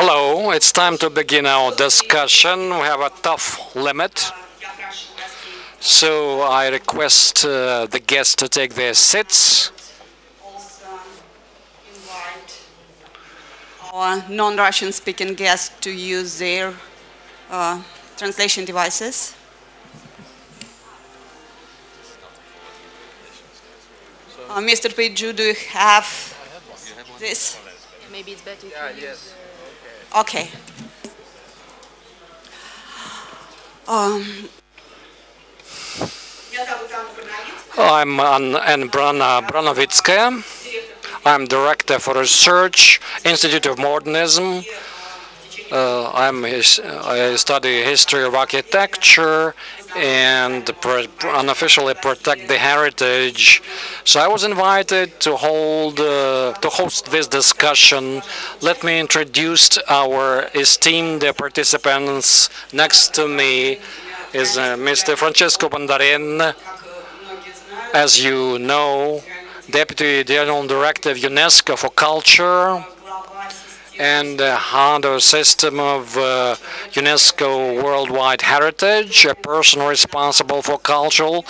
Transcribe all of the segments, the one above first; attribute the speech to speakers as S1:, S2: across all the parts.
S1: Hello, it's time to begin our discussion. We have a tough limit, so I request the guests to take their seats.
S2: Our non-Russian speaking guests to use their translation devices. Mr. Piju, do you have this?
S3: Maybe it's better.
S4: Yes.
S2: Okay.
S1: I'm Anna Branovitskaya. I'm Director for Research, Institute of Modernism. I study history of architecture and unofficially protect the heritage. So I was invited to host this discussion. Let me introduce our esteemed participants. Next to me is Mr. Francesco Bandarin, as you know, Deputy General Director of UNESCO for Culture and head of system of UNESCO Worldwide Heritage, a person responsible for cultural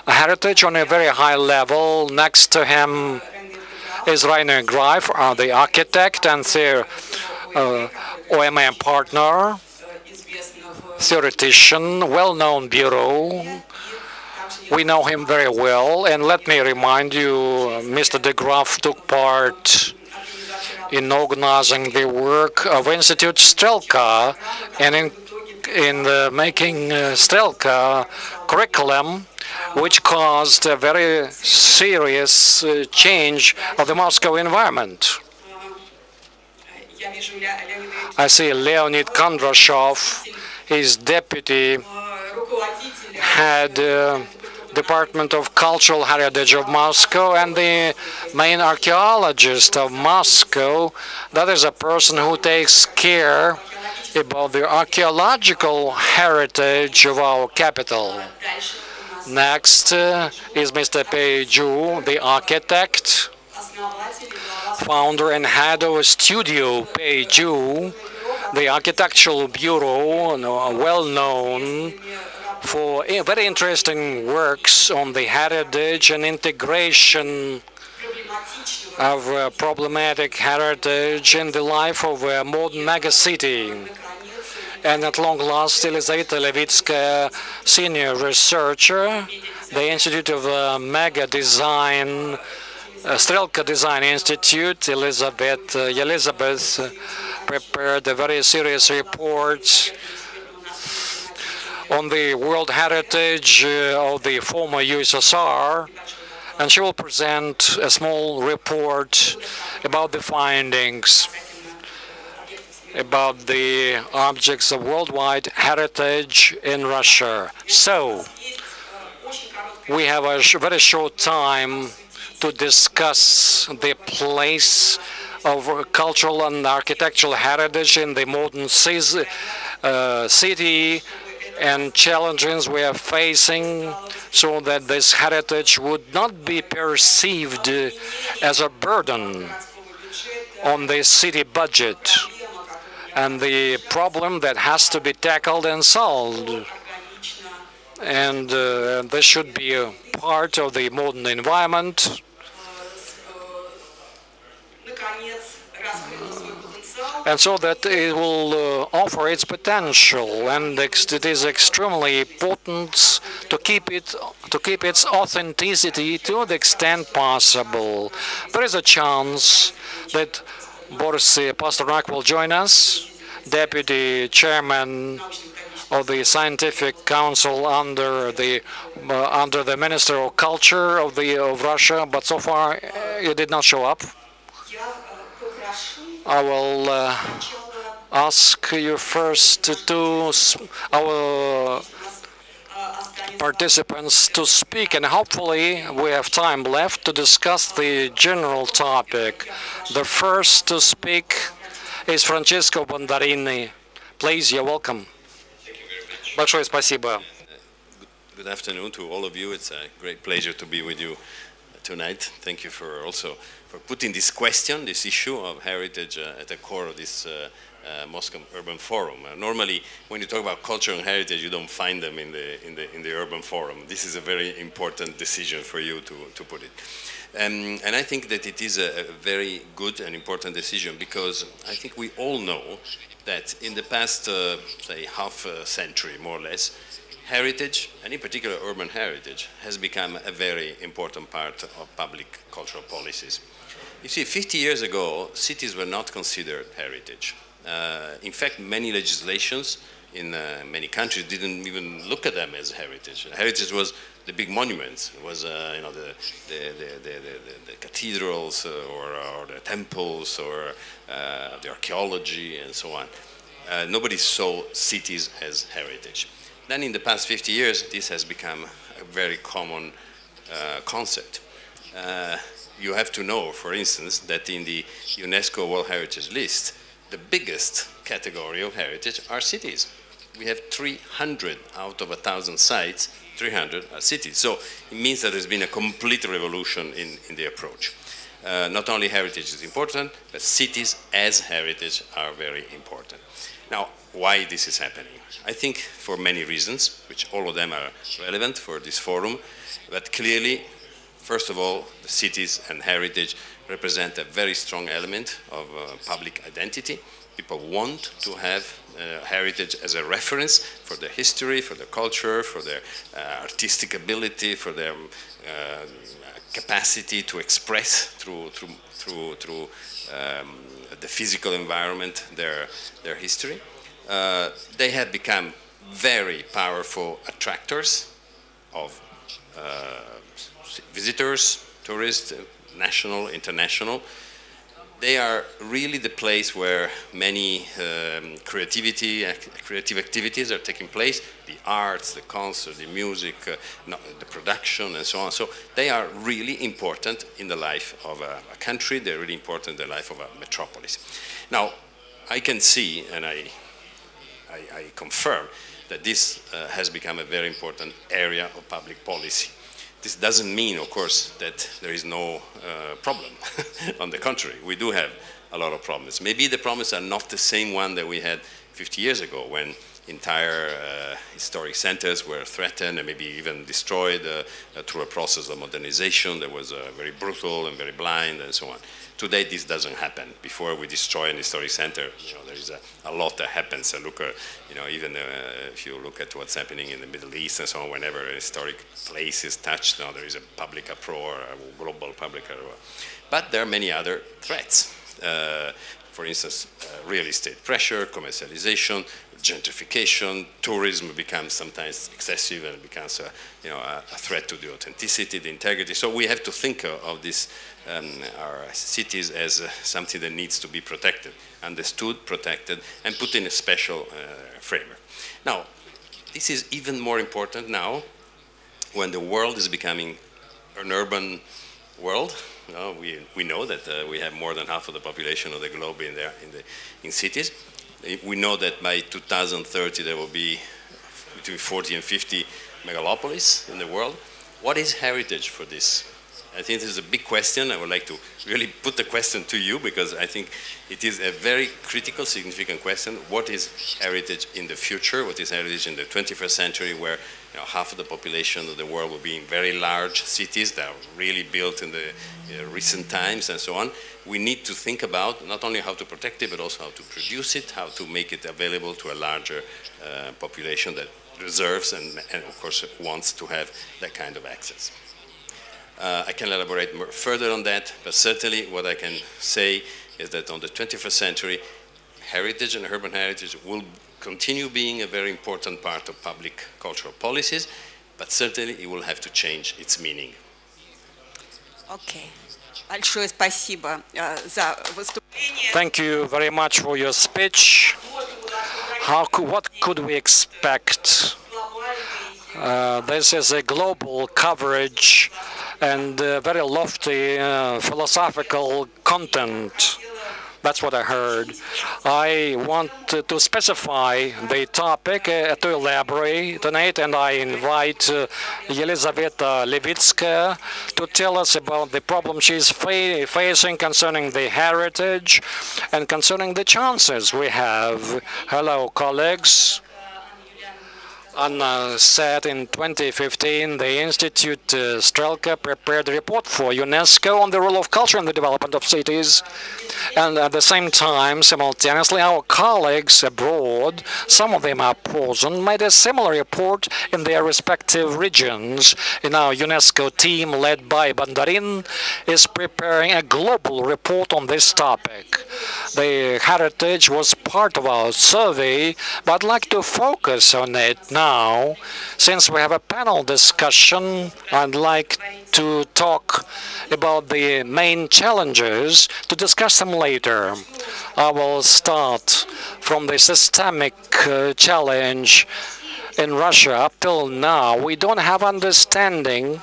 S1: heritage on a very high level. Next to him is Rainer Greif, the architect and their OMM partner, theoretician, well-known bureau. We know him very well, and let me remind you, Mr. de Graaf took part in organizing the work of Institute Strelka and in making Strelka curriculum, which caused a very serious change of the Moscow environment. I see Leonid Kondrashov, his deputy head Department of Cultural Heritage of Moscow, and the main archaeologist of Moscow. That is a person who takes care about the archaeological heritage of our capital. Next is Mr. Peju, the architect, founder and head of Studio Peju, the architectural bureau, well known for very interesting works on the heritage and integration of problematic heritage in the life of a modern megacity. And at long last, Elizaveta Levitskaya, senior researcher, the Institute of Mega Design, Strelka Design Institute. Elizabeth prepared a very serious report on the world heritage of the former USSR, and she will present a small report about the findings about the objects of worldwide heritage in Russia. So, we have a very short time to discuss the place of cultural and architectural heritage in the modern city, and challenges we are facing so that this heritage would not be perceived as a burden on the city budget, and the problem that has to be tackled and solved. And this should be a part of the modern environment. And so that it will offer its potential, and it is extremely important to keep its authenticity to the extent possible. There is a chance that Boris Pasternak will join us, Deputy Chairman of the Scientific Council under the Minister of Culture of Russia, but so far he did not show up. I will ask you first our participants to speak, and hopefully we have time left to discuss the general topic. The first to speak is Francesco Bandarini. Please, you're welcome. Большое спасибо.
S4: Good afternoon to all of you. It's a great pleasure to be with you tonight. Thank you for
S3: for putting this question, this issue of heritage at the core of this Moscow Urban Forum. Normally, when you talk about culture and heritage, you don't find them in the Urban Forum. This is a very important decision for you to put it. And I think that it is a very good and important decision, because I think we all know that in the past, say, half a century, more or less, heritage, and in particular urban heritage, has become a very important part of public cultural policies. You see, 50 years ago, cities were not considered heritage. In fact, many legislations in many countries didn't even look at them as heritage. Heritage was the big monuments. It was, you know, the cathedrals or the temples or the archaeology and so on. Nobody saw cities as heritage. Then in the past 50 years, this has become a very common concept. You have to know, for instance, that in the UNESCO World Heritage List, the biggest category of heritage are cities. We have 300 out of 1,000 sites, 300 are cities. So it means that there's been a complete revolution in the approach. Not only heritage is important, but cities as heritage are very important. Now, why this is happening? I think for many reasons, which all of them are relevant for this forum, but clearly, first of all, the cities and heritage represent a very strong element of public identity. People want to have heritage as a reference for their history, for their culture, for their artistic ability, for their capacity to express through the physical environment their history. They have become very powerful attractors of visitors, tourists, national, international. They are really the place where many creative activities are taking place, the arts, the concert, the music, the production, and so on. So they are really important in the life of a country. They're really important in the life of a metropolis. Now, I can see, and I confirm, that this has become a very important area of public policy. This doesn't mean, of course, that there is no problem. On the contrary, we do have a lot of problems. Maybe the problems are not the same one that we had 50 years ago, when entire historic centers were threatened and maybe even destroyed through a process of modernization that was very brutal and very blind and so on. Today, this doesn't happen. Before we destroy an historic center, you know, there is a lot that happens. Look, you know, even if you look at what's happening in the Middle East and so on, whenever a historic place is touched, now there is a public uproar, a global public uproar. But there are many other threats. For instance, real estate pressure, commercialization, gentrification, tourism becomes sometimes excessive and becomes a threat to the authenticity, the integrity. So we have to think of this, our cities as something that needs to be protected, understood, protected, and put in a special framework. Now, this is even more important now when the world is becoming an urban world. We know that we have more than half of the population of the globe in cities. We know that by 2030 there will be between 40 and 50 megalopolis in the world. What is heritage for this? I think this is a big question. I would like to really put the question to you, because I think it is a very critical, significant question. What is heritage in the future? What is heritage in the 21st century, where half of the population of the world will be in very large cities that are really built in the recent times and so on? We need to think about not only how to protect it, but also how to produce it, how to make it available to a larger population that deserves and of course wants to have that kind of access. I can elaborate more further on that, but certainly what I can say is that on the 21st century, heritage and urban heritage will continue being a very important part of public cultural policies, but certainly it will have to change its meaning.
S2: Okay. Большое спасибо за выступление.
S1: Thank you very much for your speech. What could we expect? This is a global coverage and very lofty philosophical content. That's what I heard. I want to specify the topic, to elaborate on it, and I invite Yelizaveta Levitskaya to tell us about the problem she's facing concerning the heritage and concerning the chances we have. Hello, colleagues. Anna said in 2015, the Institute Strelka prepared a report for UNESCO on the role of culture in the development of cities. And at the same time, simultaneously, our colleagues abroad, some of them are present, made a similar report in their respective regions. In our UNESCO team, led by Bandarin, is preparing a global report on this topic. The heritage was part of our survey, but I'd like to focus on it now. Since we have a panel discussion, I'd like to talk about the main challenges, to discuss them later. I will start from the systemic challenge in Russia. Up till now, we don't have understanding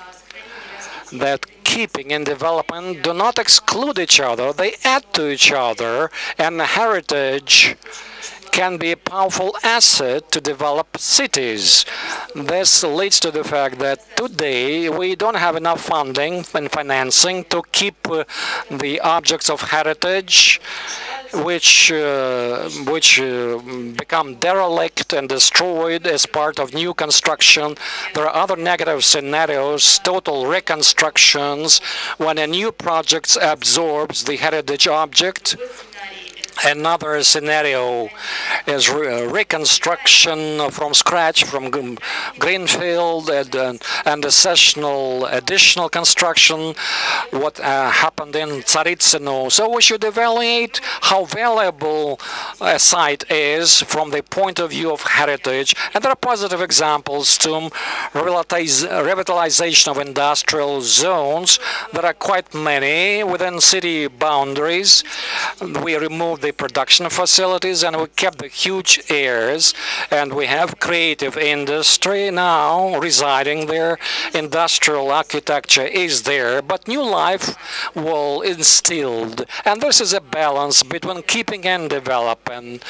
S1: that keeping and development do not exclude each other, they add to each other, and heritage can be a powerful asset to develop cities. This leads to the fact that today we don't have enough funding and financing to keep the objects of heritage which become derelict and destroyed as part of new construction. There are other negative scenarios, total reconstructions, when a new project absorbs the heritage object. Another scenario is reconstruction from scratch, from greenfield, and additional construction, what happened in Tsaritsino. So we should evaluate how valuable a site is from the point of view of heritage. And there are positive examples too. Revitalization of industrial zones. There are quite many within city boundaries. We removed the production facilities and we kept the huge areas, and we have creative industry now residing there. Industrial architecture is there, but new life will instilled, and this is a balance between keeping and developing.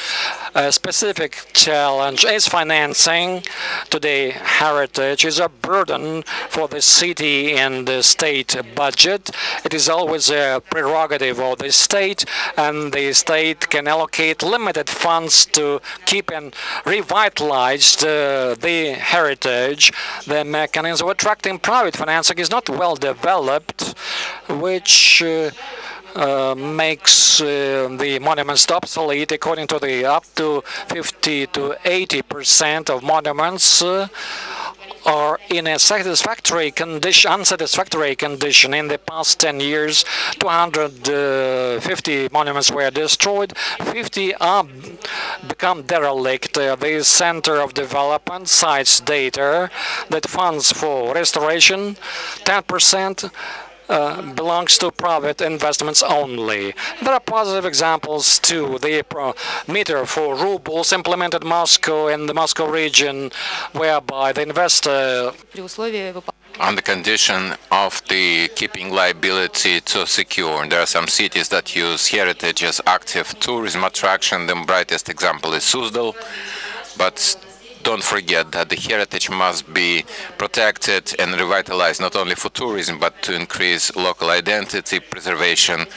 S1: A specific challenge is financing. Today, heritage is a burden for the city and the state budget. It is always a prerogative of the state, and the state can allocate limited funds to keep and revitalize the heritage. The mechanism of attracting private financing is not well developed, which makes the monuments obsolete. According to the up to 50 to 80% of monuments are in a unsatisfactory condition. In the past 10 years, 250 monuments were destroyed, 50 are become derelict. The Center of Development cites data that funds for restoration, 10% belongs to private investments only. There are positive examples too. The meter for rubles implemented Moscow in the Moscow region, whereby the investor,
S4: on the condition of the keeping liability to secure. There are some cities that use heritage as active tourism attraction. The brightest example is Suzdal, but don't forget that the heritage must be protected and revitalized not only for tourism but to increase local identity, preservation,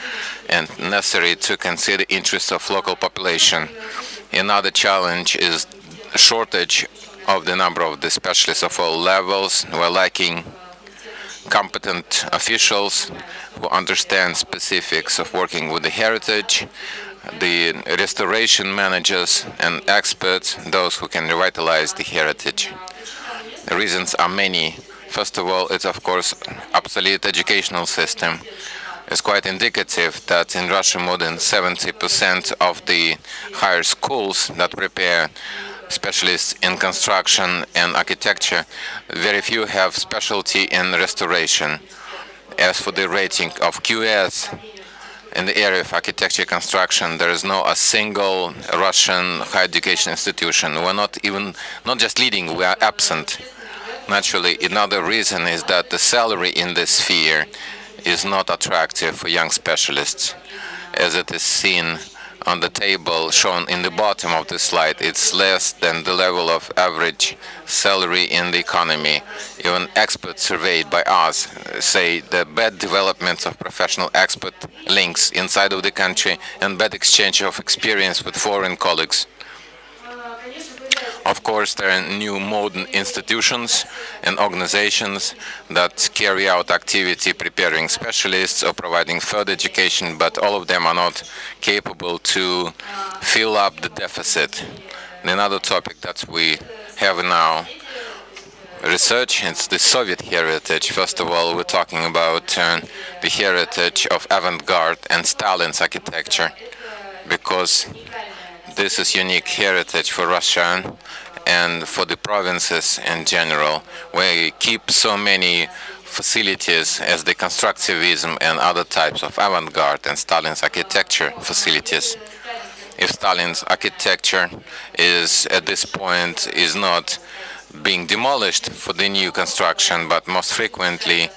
S4: and necessary to consider interests of local population. Another challenge is a shortage of the number of the specialists of all levels. We're lacking competent officials who understand specifics of working with the heritage, the restoration managers and experts, those who can revitalize the heritage. The reasons are many. First of all, it's of course obsolete educational system. It's quite indicative that in Russia more than 70% of the higher schools that prepare specialists in construction and architecture, very few have specialty in restoration. As for the rating of QS, in the area of architecture construction, there is a single Russian higher education institution. We're not just leading, we are absent. Naturally, another reason is that the salary in this sphere is not attractive for young specialists. as it is seen on the table shown in the bottom of the slide. It's less than the level of average salary in the economy. Even experts surveyed by us say the bad developments of professional expert links inside of the country and bad exchange of experience with foreign colleagues. Of course, there are new modern institutions and organizations that carry out activity preparing specialists or providing further education, but all of them are not capable to fill up the deficit. And another topic that we have now research, it's the Soviet heritage. First of all, we're talking about the heritage of avant-garde and Stalin's architecture, because this is unique heritage for Russia and for the provinces in general, where we keep so many facilities as the constructivism and other types of avant-garde and Stalin's architecture facilities. If Stalin's architecture is at this point is not being demolished for the new construction, but most frequently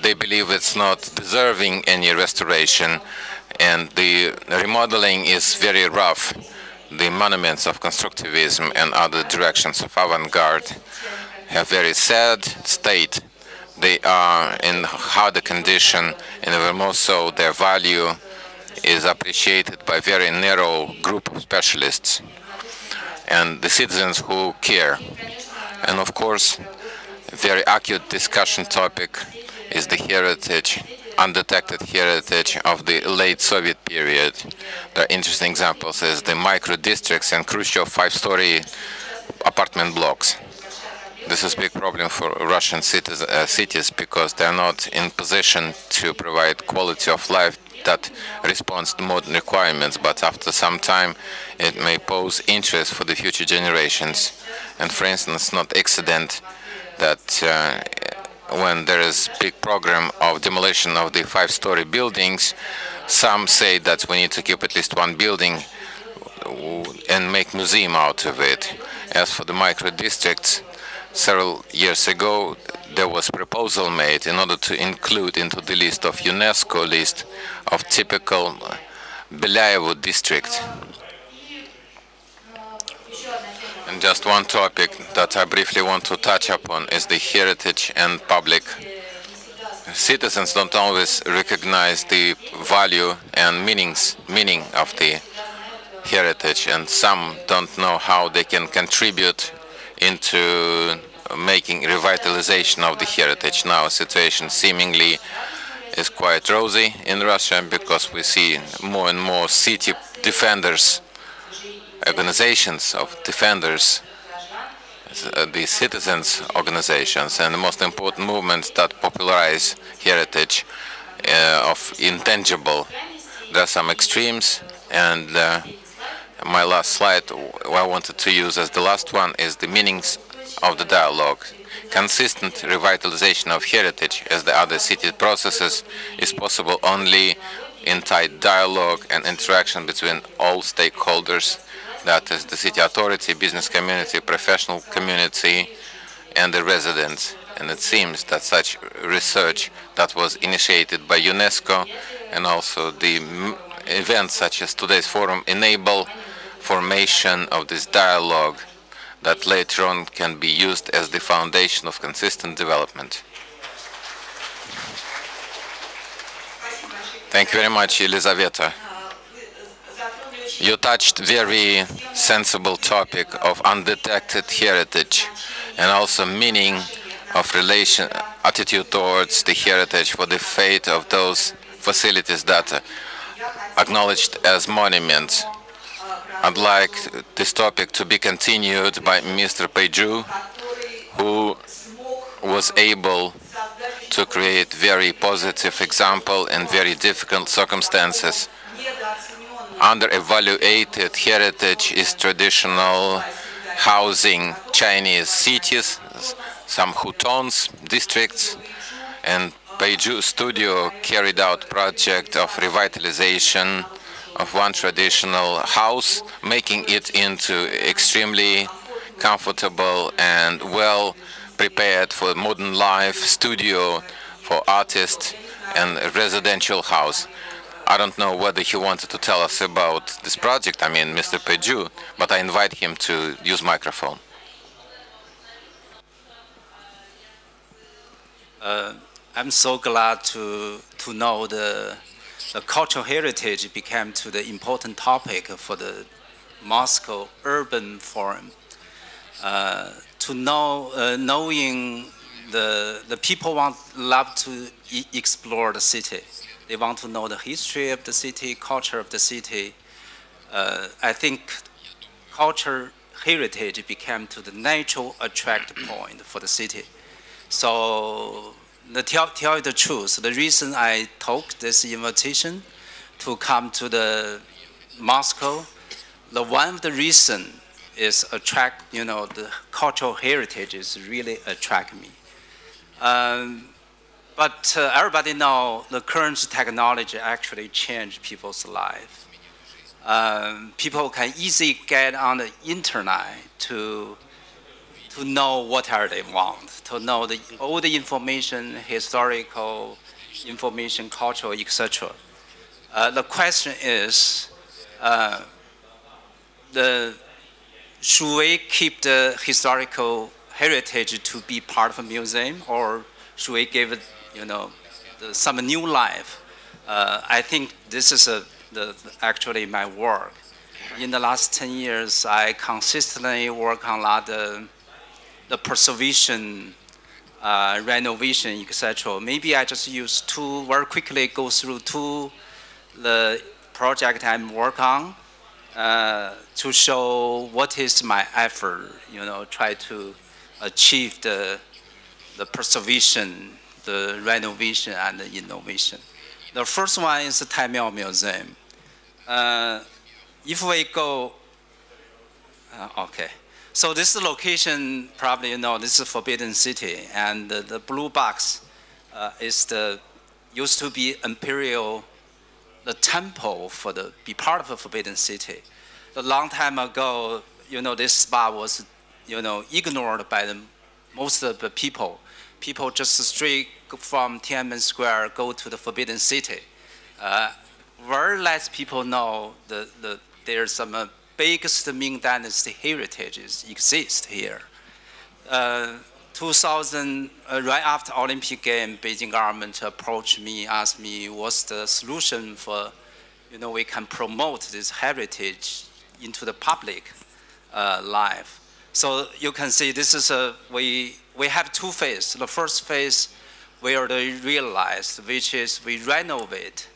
S4: they believe it's not deserving any restoration, and the remodeling is very rough. The monuments of constructivism and other directions of avant-garde have very sad state. They are in harder condition, and even more so their value is appreciated by a very narrow group of specialists and the citizens who care. And of course, a very acute discussion topic is the heritage, undetected heritage of the late Soviet period. There are interesting examples as the micro-districts and Khrushchev 5-story apartment blocks. This is a big problem for Russian cities because they are not in position to provide quality of life that responds to modern requirements, but after some time it may pose interest for the future generations. And for instance, not accident that when there is big program of demolition of the 5-story buildings, some say that we need to keep at least one building and make museum out of it. As for the micro-districts, several years ago there was a proposal made in order to include into the list of UNESCO list of typical Belyaevo district. And just one topic that I briefly want to touch upon is the heritage and public. Citizens don't always recognize the value and meaning of the heritage, and some don't know how they can contribute into making revitalization of the heritage. Now, situation seemingly is quite rosy in Russia because we see more and more city defenders, organizations of defenders, the citizens organizations, and the most important movements that popularize heritage of intangible. There are some extremes, and my last slide I wanted to use as the last one is the meanings of the dialogue. Consistent revitalization of heritage as the other city processes is possible only in tight dialogue and interaction between all stakeholders, that is the city authority, business community, professional community, and the residents. And it seems that such research that was initiated by UNESCO and also the events such as today's forum enable formation of this dialogue that later on can be used as the foundation of consistent development. Thank you very much, Elizaveta. You touched very sensible topic of undetected heritage and also meaning of relation, attitude towards the heritage for the fate of those facilities that are acknowledged as monuments. I'd like this topic to be continued by Mr. Peju, who was able to create very positive example in very difficult circumstances. Under-evaluated heritage is traditional housing Chinese cities, some hutons, districts, and Peju Studio carried out project of revitalization of one traditional house, making it into extremely comfortable and well prepared for modern life studio for artists and residential house. I don't know whether he wanted to tell us about this project, I mean Mr. Peju, but I invite him to use microphone.
S5: I'm so glad to know the cultural heritage became to the important topic for the Moscow Urban Forum. To know, knowing the people love to explore the city. They want to know the history of the city, culture of the city. I think culture heritage became to the natural attract point for the city. So, to tell you the truth, the reason I took this invitation to come to the Moscow, one of the reason is attract, the cultural heritage is really attract me. But everybody know the current technology actually change people's life. People can easily get on the internet to know what are they want, to know all the information, historical information, cultural, etc. The question is, should we keep the historical heritage to be part of a museum, or should we give it, some new life? I think this is actually my work. In the last 10 years, I consistently work on a lot of the preservation, renovation, etc. Maybe I just use very quickly go through the project I'm working on to show what is my effort, try to achieve the preservation, the renovation, and the innovation. The first one is the Taimiao Museum. If we go, okay. So this location, probably this is Forbidden City, and the blue box used to be imperial, the temple be part of the Forbidden City. A long time ago, this spot was, ignored by most of the people. People just straight from Tiananmen Square go to the Forbidden City. Very less people know there's some biggest Ming Dynasty heritages exist here. 2000, right after Olympic Games, Beijing government approached me, asked me what's the solution for, we can promote this heritage into the public life. So you can see this is we have two phases. The first phase we already realized, which is we renovate,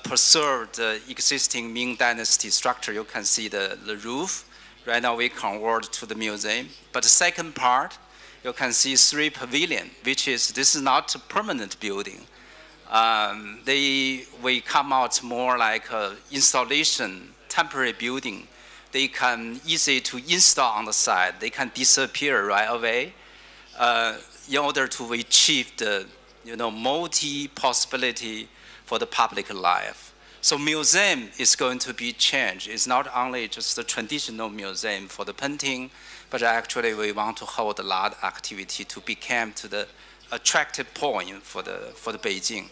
S5: preserve the existing Ming Dynasty structure. You can see the roof. Right now we convert to the museum. But the second part, you can see 3 pavilion, this is not a permanent building. We come out more like a installation, temporary building. They can easy to install on the side. They can disappear right away in order to achieve the multi-possibility for the public life. So museum is going to be changed. It's not only just the traditional museum for the painting, but actually we want to hold a lot of activity to become to the attractive point for the Beijing.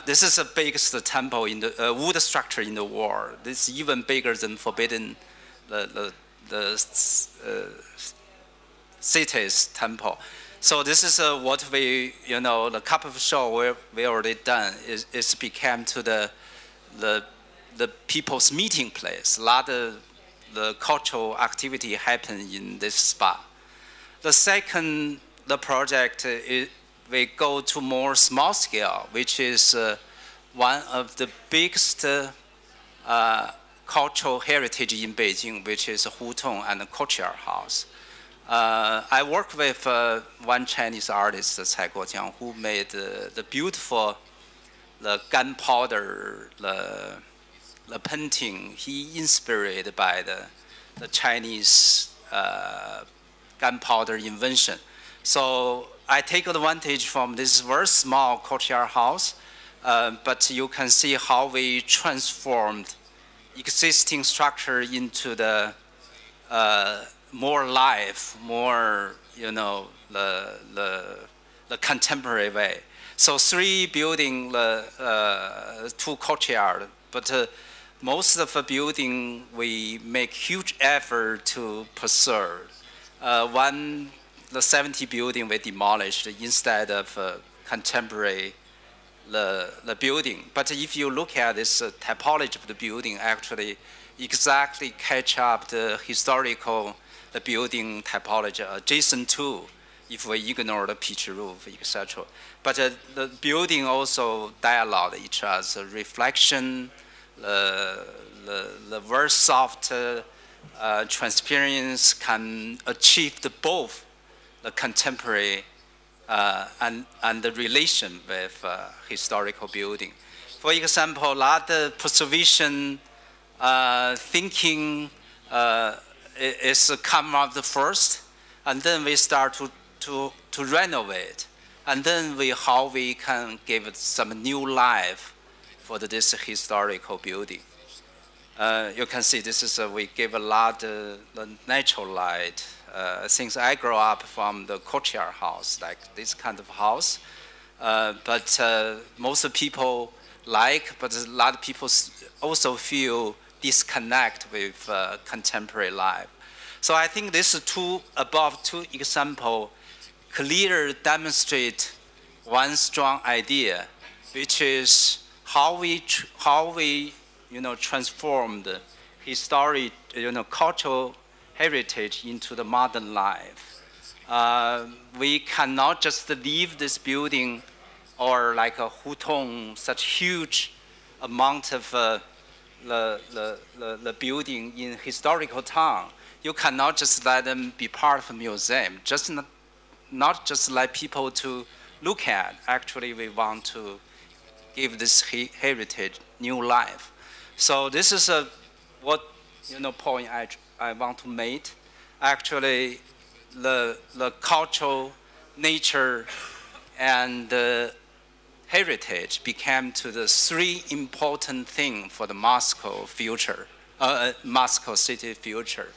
S5: This is the biggest temple in the wood structure in the world. This is even bigger than Forbidden the city's temple. So this is what we, the couple of show we already done is became to the people's meeting place. A lot of the cultural activity happen in this spot. The second, the project we go to more small scale, which is one of the biggest cultural heritage in Beijing, which is Hutong and the Courtyard House. I work with one Chinese artist, Cai Guojiang, who made the beautiful gunpowder, the painting. He inspired by the Chinese gunpowder invention. So I take advantage from this very small courtyard house, but you can see how we transformed existing structure into the more life, more the contemporary way. So 3 building, the 2 courtyard, but most of the building we make huge effort to preserve. One, the 70 building we demolished instead of contemporary the building. But if you look at this typology of the building, actually exactly catch up the historical the building typology adjacent to, if we ignore the pitch roof, etc. But the building also dialogue each other, reflection, the very soft transparency can achieve both the contemporary and the relation with historical building. For example, a lot of preservation thinking is come up the first, and then we start to renovate, and then how we can give it some new life for this historical building. You can see this is we give a lot of the natural light. Since I grew up from the courtyard house, like this kind of house, but most people like, but a lot of people also feel disconnect with contemporary life. So I think these above two examples clearly demonstrate one strong idea, which is how we transform the historic, cultural heritage into the modern life. We cannot just leave this building or like a huton, such huge amount of the building in historical town. You cannot just let them be part of a museum, just not just let people to look at. Actually, we want to give this heritage new life. So this is what point I want to make. Actually, the cultural nature and heritage became to the 3 important things for the Moscow future, Moscow city future.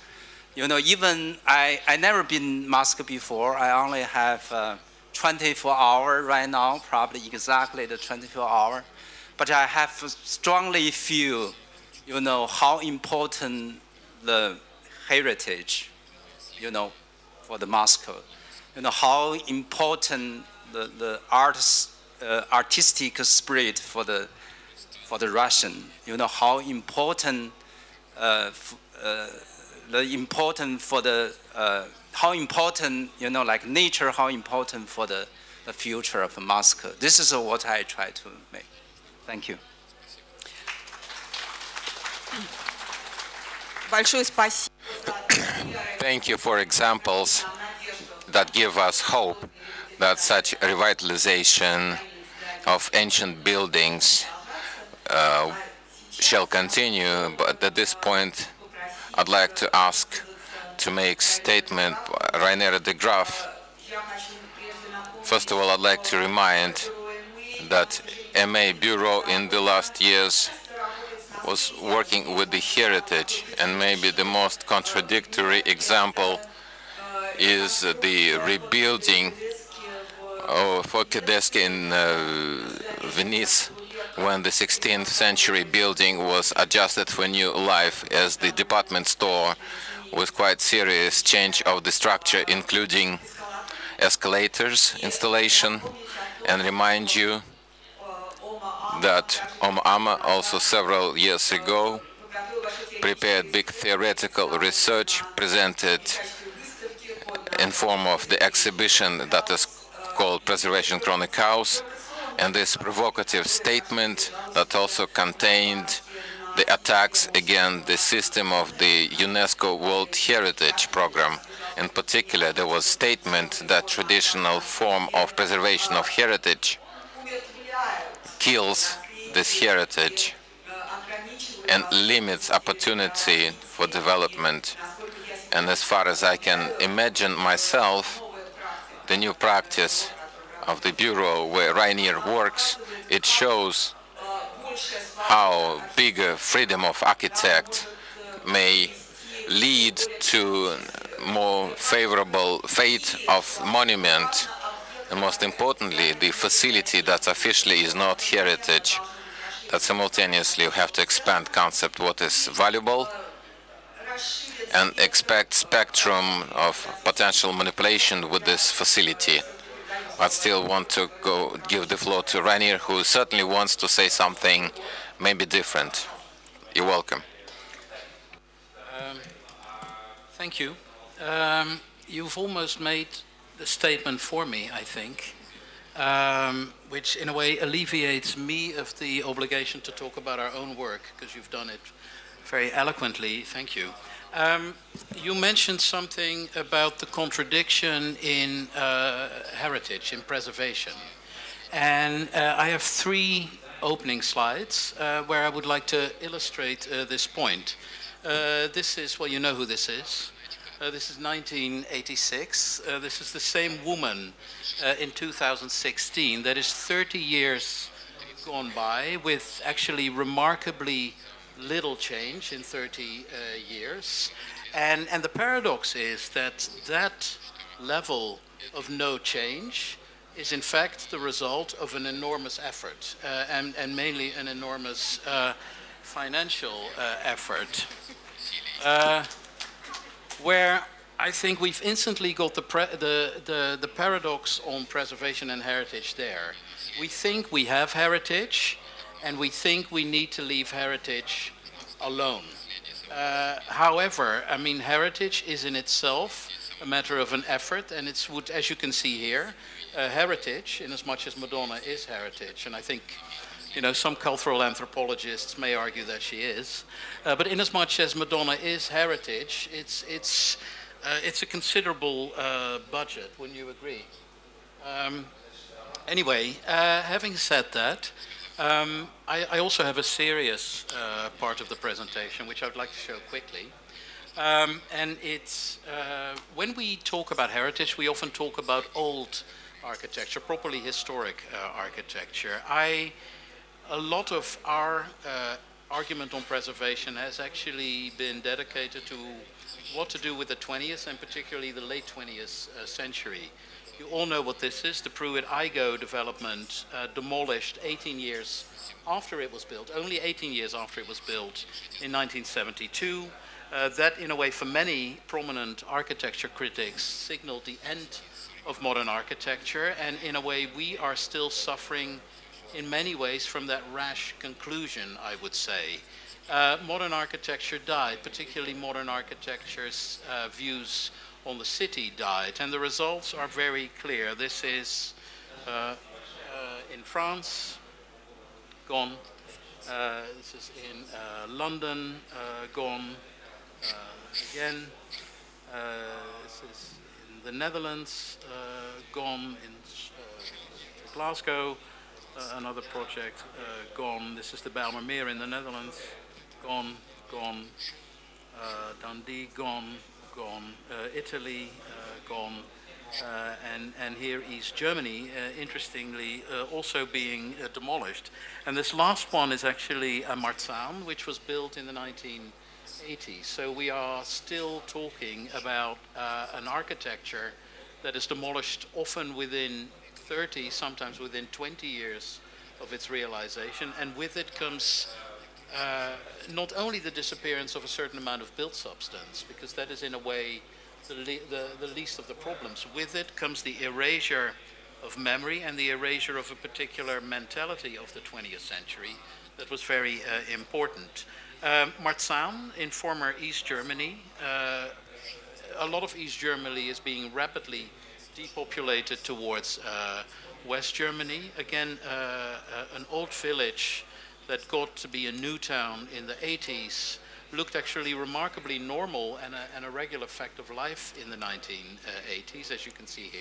S5: Even I never been Moscow before. I only have 24 hours right now, probably exactly the 24 hours. But I have strongly feel, how important the heritage, for the Moscow. How important the artistic spirit for the Russian. How important how important, like nature, how important for the future of Moscow. This is what I try to make. Thank you.
S4: Thank you for examples that give us hope that such revitalization of ancient buildings shall continue. But at this point, I'd like to ask to make statement Rainer de Graaf. First of all, I'd like to remind that MA Bureau in the last years was working with the heritage, and maybe the most contradictory example is the rebuilding of Fortedeschi in Venice, when the 16th century building was adjusted for new life as the department store, with quite serious change of the structure, including escalators installation. And remind you that OMAMA also several years ago prepared big theoretical research presented in form of the exhibition that is called Preservation Chronic House, and this provocative statement that also contained the attacks against the system of the UNESCO World Heritage Program. In particular, there was statement that traditional form of preservation of heritage kills this heritage and limits opportunity for development. And as far as I can imagine myself, the new practice of the Bureau where Rainier works, it shows how bigger freedom of architect may lead to more favorable fate of monument and most importantly, the facility that officially is not heritage, that simultaneously you have to expand concept what is valuable and expect spectrum of potential manipulation with this facility. I still want to give the floor to Rainier, who certainly wants to say something maybe different. You're welcome.
S6: Thank you. You've almost made the statement for me, I think, which in a way alleviates me of the obligation to talk about our own work, because you've done it very eloquently. Thank you. You mentioned something about the contradiction in heritage, in preservation. And I have 3 opening slides where I would like to illustrate this point. This is, well, you know who this is. This is 1986. This is the same woman in 2016. That is 30 years gone by with actually remarkably little change in 30 years. And the paradox is that that level of no change is in fact the result of an enormous effort, and mainly an enormous financial effort. Where I think we've instantly got the paradox on preservation and heritage there. We think we have heritage, and we think we need to leave heritage alone. However, I mean, heritage is in itself a matter of an effort, and it's what, as you can see here, heritage, in as much as Madonna is heritage, and I think, you know, some cultural anthropologists may argue that she is, but in as much as Madonna is heritage, it's a considerable budget. Wouldn't you agree? Anyway, having said that, I also have a serious part of the presentation, which I would like to show quickly. And it's, when we talk about heritage, we often talk about old architecture, properly historic architecture. A lot of our argument on preservation has actually been dedicated to what to do with the 20th and particularly the late 20th century. You all know what this is. The Pruitt-Igoe development demolished 18 years after it was built, only 18 years after it was built in 1972. That, in a way, for many prominent architecture critics, signaled the end of modern architecture, and in a way, we are still suffering in many ways from that rash conclusion, I would say. Modern architecture died, particularly modern architecture's views on the city died, and the results are very clear. This is in France, gone. This is in London, gone again. This is in the Netherlands, gone in Glasgow. Another project, gone. This is the Bijlmermeer in the Netherlands, gone, gone. Dundee, gone, gone. Italy, gone. And here East Germany, interestingly, also being demolished. And this last one is actually Marzahn, which was built in the 1980s. So we are still talking about an architecture that is demolished often within 30, sometimes within 20 years of its realization, and with it comes not only the disappearance of a certain amount of built substance, because that is in a way the least of the problems. With it comes the erasure of memory and the erasure of a particular mentality of the 20th century that was very important. Marzahn in former East Germany, a lot of East Germany is being rapidly depopulated towards West Germany. Again, an old village that got to be a new town in the 80s looked actually remarkably normal and a regular fact of life in the 1980s, as you can see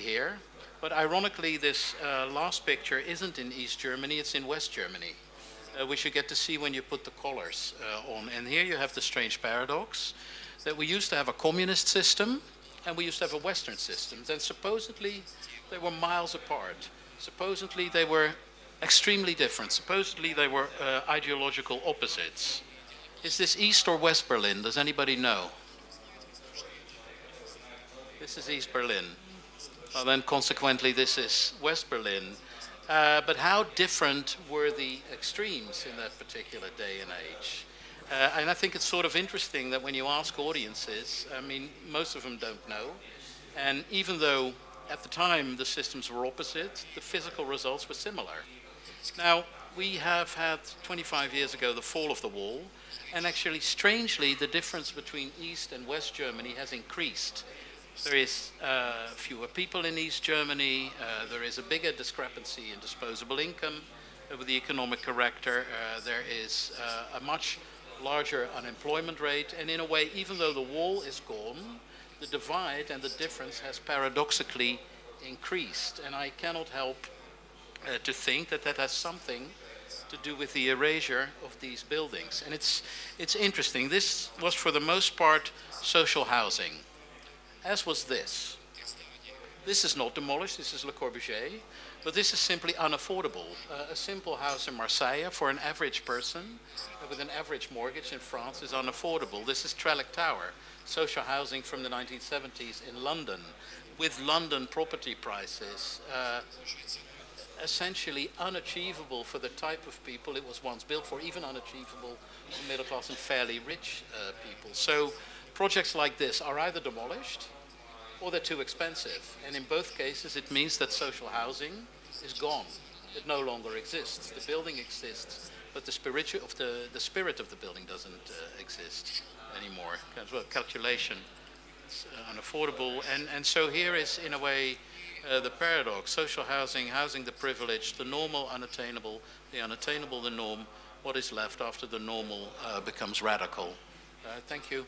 S6: here. But ironically, this last picture isn't in East Germany, it's in West Germany, which you get to see when you put the colors on. And here you have the strange paradox that we used to have a communist system and we used to have a Western system. And supposedly they were miles apart. Supposedly they were extremely different. Supposedly they were ideological opposites. Is this East or West Berlin? Does anybody know? This is East Berlin. Well, then consequently this is West Berlin. But how different were the extremes in that particular day and age? And I think it's sort of interesting that when you ask audiences, I mean, most of them don't know. And even though at the time the systems were opposite, the physical results were similar. Now, we have had 25 years ago the fall of the wall, and actually, strangely, the difference between East and West Germany has increased. There is fewer people in East Germany, there is a bigger discrepancy in disposable income over the economic character, there is a much larger unemployment rate, and in a way, even though the wall is gone, the divide and the difference has paradoxically increased. And I cannot help to think that that has something to do with the erasure of these buildings. And it's interesting. This was for the most part social housing, as was this. This is not demolished, this is Le Corbusier, but this is simply unaffordable. A simple house in Marseille for an average person with an average mortgage in France is unaffordable. This is Trellick Tower, social housing from the 1970s in London, with London property prices essentially unachievable for the type of people it was once built for, even unachievable for middle class and fairly rich people. So projects like this are either demolished or they're too expensive. And in both cases, it means that social housing is gone. It no longer exists. The building exists, but the spirit of the building doesn't exist anymore. Well, calculation, it's unaffordable. And so here is, in a way, the paradox. Social housing, housing the privileged, the normal unattainable, the unattainable the norm. What is left after the normal becomes radical? Thank you.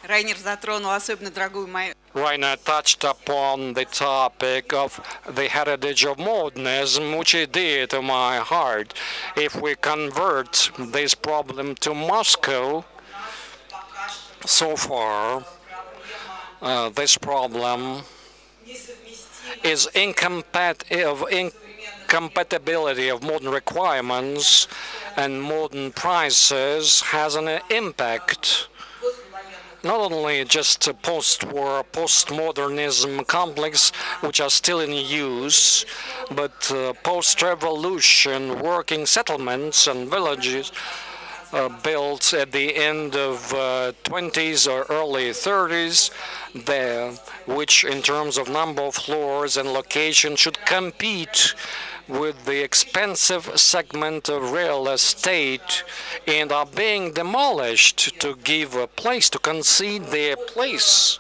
S2: Райнер затронул особенно дорогую мою...
S1: Rainer touched upon the topic of the heritage of modernism, which is dear to my heart. If we convert this problem to Moscow, so far, this problem is incompatibility of modern requirements and modern prices has an impact. Not only just post-war, post-modernism complex, which are still in use, but post-revolution working settlements and villages built at the end of 20s or early 30s there, which in terms of number of floors and location should compete with the expensive segment of real estate and are being demolished to give a place, to concede their place.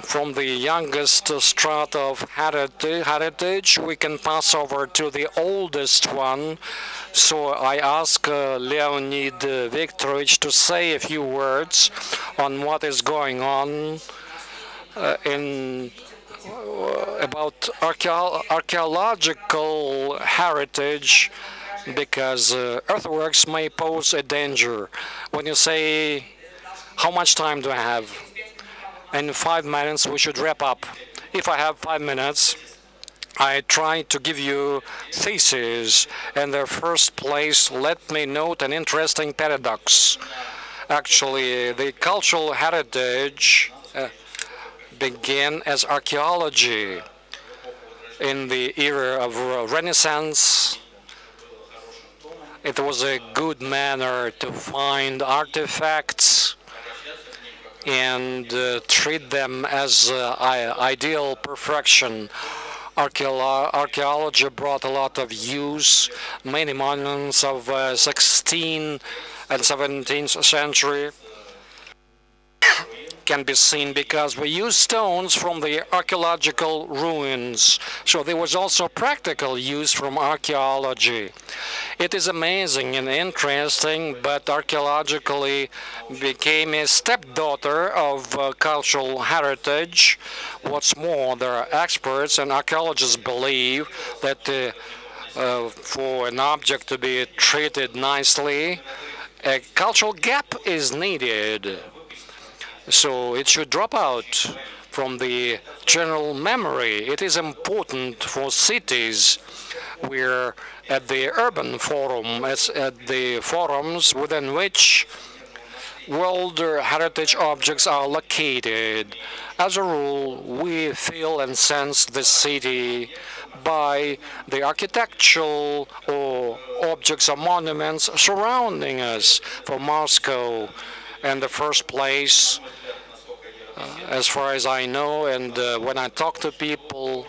S1: From the youngest strata of heritage, we can pass over to the oldest one. So I ask Leonid Viktorovich to say a few words on what is going on about archaeological heritage, because earthworks may pose a danger. When you say, how much time do I have? In 5 minutes we should wrap up. If I have 5 minutes, I try to give you theses. In the first place, let me note an interesting paradox. Actually, the cultural heritage began as archaeology in the era of Renaissance. It was a good manner to find artifacts and treat them as ideal perfection. Archaeology brought a lot of use. Many monuments of 16th and 17th century can be seen because we use stones from the archaeological ruins. So there was also practical use from archaeology. It is amazing and interesting, but archaeologically became a stepdaughter of cultural heritage. What's more, there are experts and archaeologists believe that for an object to be treated nicely, a cultural gap is needed. So it should drop out. from the general memory. It is important for cities. We're at the urban forum, as at the forums within which World Heritage objects are located. As a rule, we feel and sense the city by the architectural or objects or monuments surrounding us. For Moscow, in the first place, as far as I know, and when I talk to people,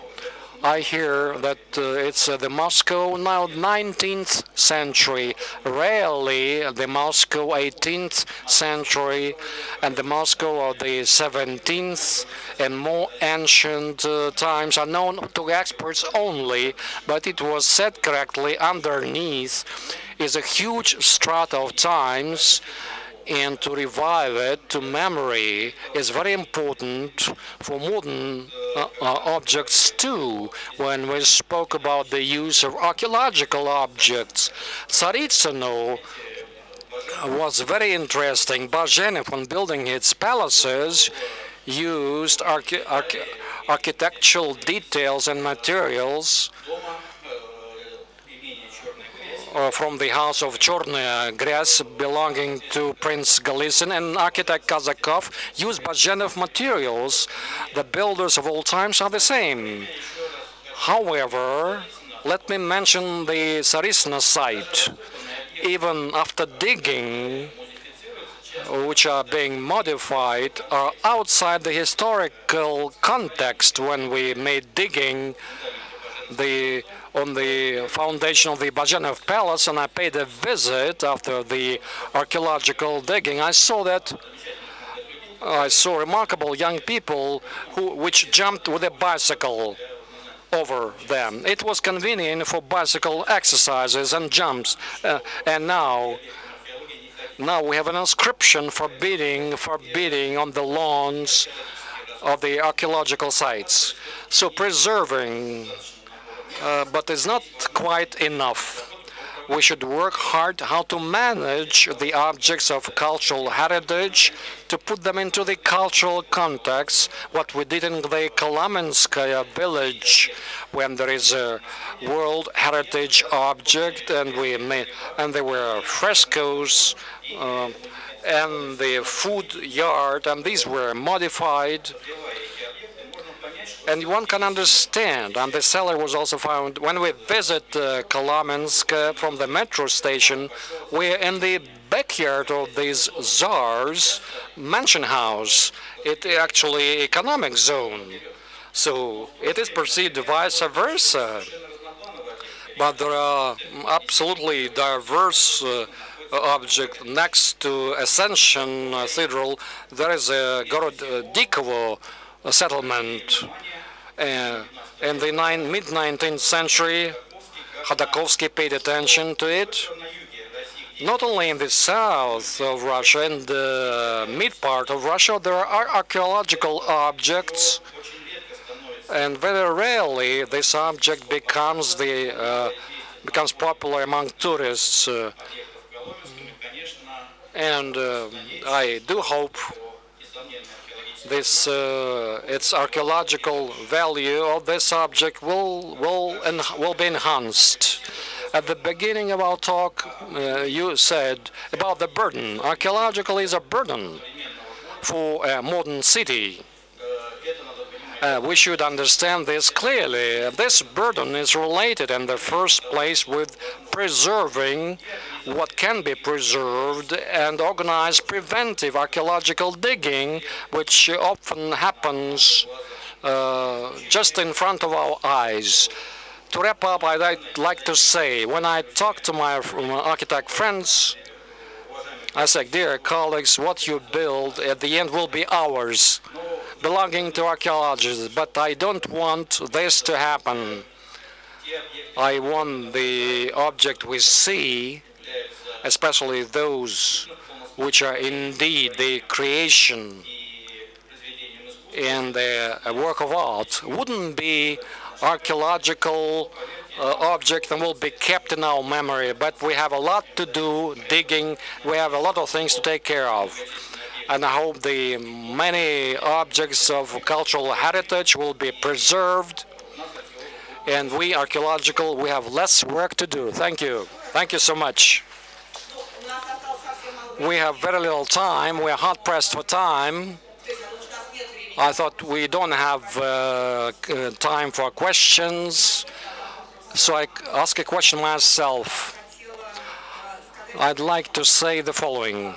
S1: I hear that it's the Moscow now 19th century, rarely the Moscow 18th century, and the Moscow of the 17th and more ancient times are known to experts only, but it was said correctly, underneath is a huge strata of times, and to revive it to memory is very important for modern objects too. When we spoke about the use of archaeological objects, Tsaritsino was very interesting. Bazhenev, when building its palaces, used architectural details and materials from the house of Chornaya Gres belonging to Prince Golitsyn, and architect Kazakov used Bazhenev materials. The builders of all times are the same. However, let me mention the Tsaritsino site. Even after digging, which are being modified, are outside the historical context. When we made digging on the foundation of the Bazhenev Palace, and I paid a visit after the archaeological digging, I saw remarkable young people which jumped with a bicycle over them. It was convenient for bicycle exercises and jumps, and now we have an inscription forbidding on the lawns of the archaeological sites. So preserving, but it's not quite enough. We should work hard how to manage the objects of cultural heritage, to put them into the cultural context. What we did in the Kolomenskaya village, when there is a World Heritage object, and there were frescoes and the food yard, and these were modified. And one can understand, and the cellar was also found. When we visit Kolomensk from the metro station, we're in the backyard of these czars' mansion house. It's actually economic zone. So it is perceived vice versa. But there are absolutely diverse objects. Next to Ascension Cathedral, there is a Gorodikovo settlement. In the mid-19th century, Khodakovsky paid attention to it. Not only in the south of Russia, in the mid part of Russia, there are archaeological objects, and very rarely this object becomes popular among tourists. And I do hope its archaeological value of this object will be enhanced. At the beginning of our talk, you said about the burden. Archaeological is a burden for a modern city. We should understand this clearly. This burden is related in the first place with preserving what can be preserved and organize preventive archaeological digging, which often happens just in front of our eyes. To wrap up, I'd like to say, when I talk to my architect friends, I say, dear colleagues, what you build at the end will be ours, belonging to archaeologists, but I don't want this to happen. I want the object we see, especially those which are indeed the creation and a work of art, wouldn't be archaeological object and will be kept in our memory. But we have a lot to do, digging, we have a lot of things to take care of. and I hope the many objects of cultural heritage will be preserved. And we, archaeological, we have less work to do. Thank you. Thank you so much. We have very little time. We are hard pressed for time. I thought we don't have time for questions, so I ask a question myself. I'd like to say the following.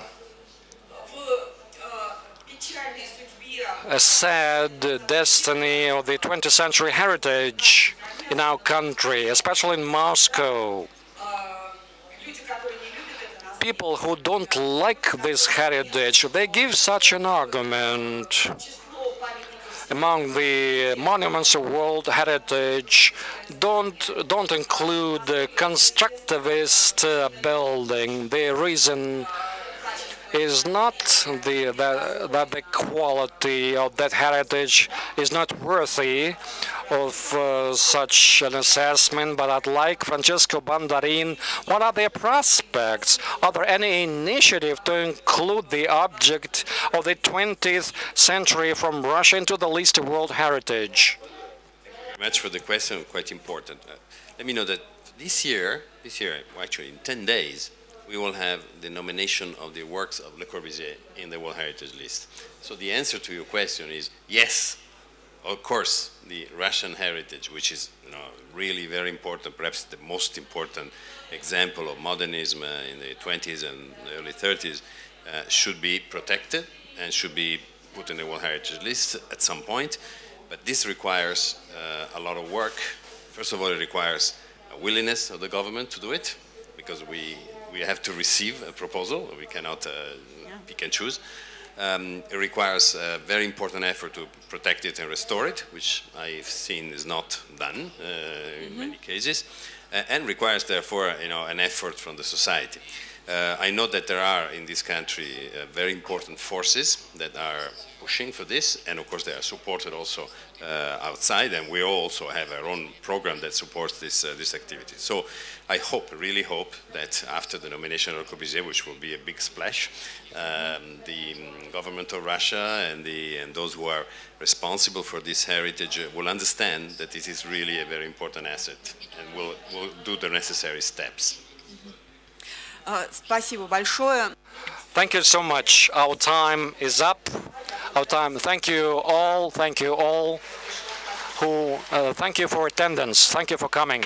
S1: A sad destiny of the 20th century heritage in our country, especially in Moscow. People who don't like this heritage, they give such an argument. Among the monuments of world heritage, don't include the constructivist building. The reason is not that the quality of that heritage is not worthy of such an assessment, but I'd like Francesco Bandarin, what are their prospects? Are there any initiative to include the object of the 20th century from Russia into the list of world heritage?
S3: Thank you very much for the question, quite important. Let me know that this year, actually in 10 days, we will have the nomination of the works of Le Corbusier in the World Heritage List. So the answer to your question is yes, of course, the Russian heritage, which is really very important, perhaps the most important example of modernism in the 20s and early 30s, should be protected and should be put in the World Heritage List at some point. But this requires a lot of work. First of all, it requires a willingness of the government to do it, because we have to receive a proposal. We cannot pick and choose. It requires a very important effort to protect it and restore it, which I've seen is not done in many cases, and requires therefore an effort from the society. I know that there are in this country very important forces that are pushing for this, and of course they are supported also outside, and we also have our own program that supports this activity. So I really hope that after the nomination of Corbusier, which will be a big splash, the government of Russia and those who are responsible for this heritage will understand that it is really a very important asset, and will do the necessary steps.
S2: Спасибо большое.
S1: Thank you so much. Our time is up. Thank you all. Thank you all. Thank you for attendance. Thank you for coming.